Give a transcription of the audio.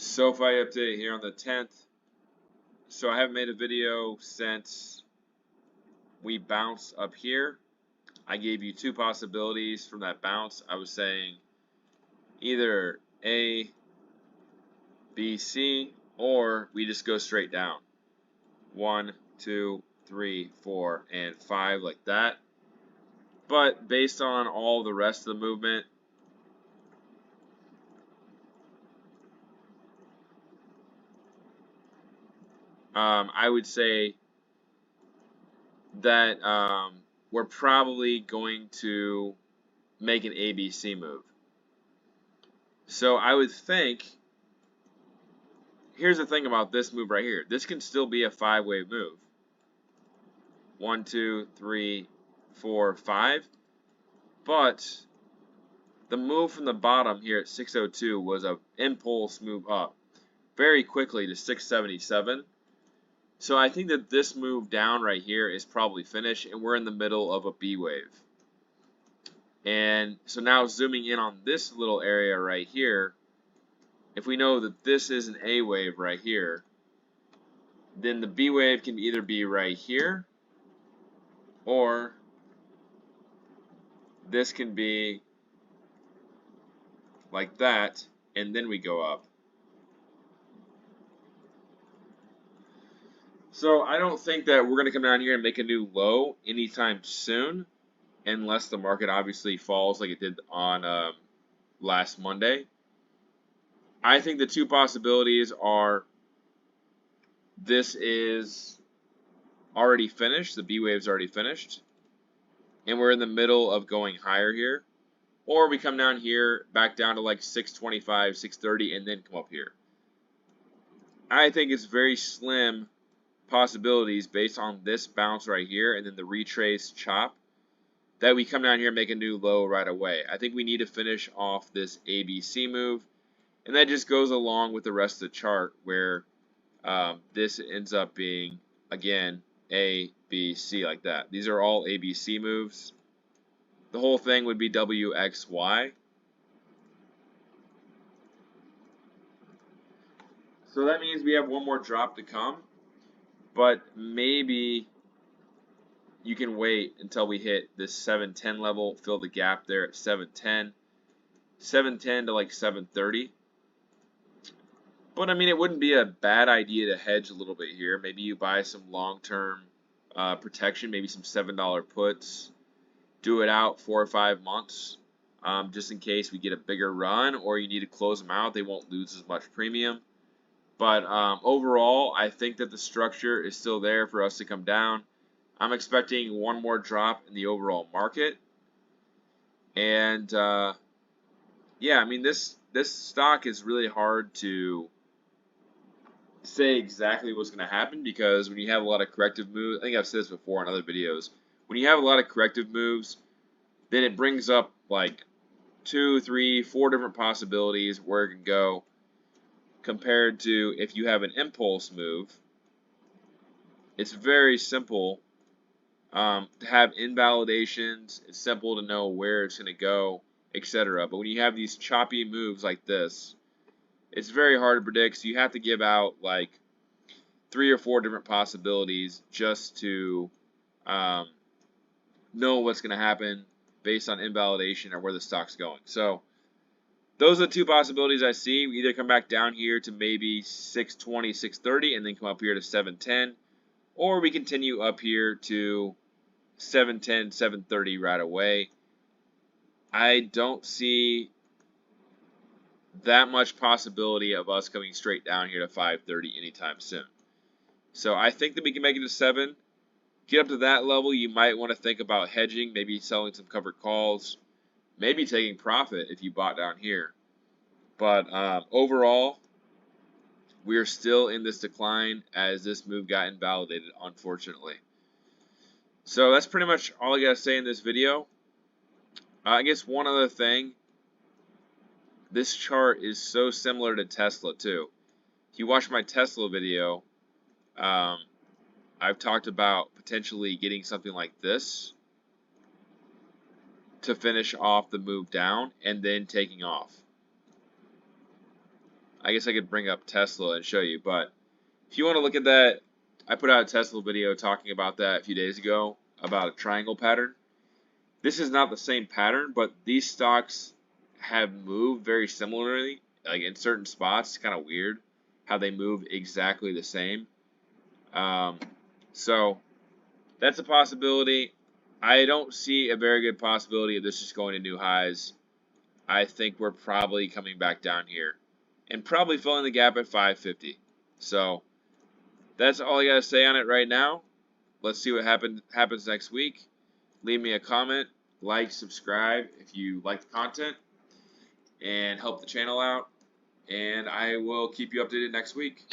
SOFI update here on the 10th. So I haven't made a video since we bounced up here. I gave you two possibilities from that bounce. I was saying either A, B, C, or we just go straight down. 1, 2, 3, 4, and 5 like that. But based on all the rest of the movement, I would say that we're probably going to make an ABC move. So I would think, here's the thing about this move right here. This can still be a 5-wave move. 1, 2, 3, 4, 5. But the move from the bottom here at 602 was an impulse move up very quickly to 677. So I think that this move down right here is probably finished, and we're in the middle of a B wave. And so now zooming in on this little area right here, if we know that this is an A wave right here, then the B wave can either be right here, or this can be like that, and then we go up. So I don't think that we're going to come down here and make a new low anytime soon, unless the market obviously falls like it did on last Monday. I think the two possibilities are this is already finished, the B wave's already finished, and we're in the middle of going higher here, or we come down here, back down to like 625, 630, and then come up here. I think it's very slim possibilities based on this bounce right here and then the retrace chop that we come down here and make a new low right away. I think we need to finish off this ABC move, and that just goes along with the rest of the chart where this ends up being, again, A, B, C like that. These are all ABC moves. The whole thing would be W, X, Y. So that means we have one more drop to come, but maybe you can wait until we hit this 710 level, fill the gap there at 710, 710 to like 730. But I mean, it wouldn't be a bad idea to hedge a little bit here. Maybe you buy some long-term protection, maybe some $7 puts, do it out 4 or 5 months, just in case we get a bigger run or you need to close them out. They won't lose as much premium. But overall, I think that the structure is still there for us to come down. I'm expecting one more drop in the overall market. And yeah, I mean, this stock is really hard to say exactly what's going to happen, because when you have a lot of corrective moves, I think I've said this before in other videos, when you have a lot of corrective moves, then it brings up like 2, 3, 4 different possibilities where it can go, compared to if you have an impulse move. It's very simple to have invalidations. It's simple to know where it's going to go, etc. But when you have these choppy moves like this, it's very hard to predict. So you have to give out like 3 or 4 different possibilities just to know what's going to happen based on invalidation or where the stock's going. So those are the two possibilities I see. We either come back down here to maybe 620, 630, and then come up here to 710, or we continue up here to 710, 730 right away. I don't see that much possibility of us coming straight down here to 530 anytime soon. So I think that we can make it to 7. Get up to that level, you might want to think about hedging, maybe selling some covered calls, maybe taking profit if you bought down here. But overall, we are still in this decline as this move got invalidated, unfortunately. So that's pretty much all I got to say in this video. I guess one other thing, this chart is so similar to Tesla too. If you watch my Tesla video, I've talked about potentially getting something like this to finish off the move down and then taking off. I guess I could bring up Tesla and show you, but if you want to look at that, I put out a Tesla video talking about that a few days ago about a triangle pattern. This is not the same pattern, but these stocks have moved very similarly, like in certain spots. It's kind of weird how they move exactly the same. So that's a possibility. I don't see a very good possibility of this just going to new highs. I think we're probably coming back down here and probably filling the gap at 550. So that's all I got to say on it right now. Let's see what happens next week. Leave me a comment, like, subscribe if you like the content, and help the channel out. And I will keep you updated next week.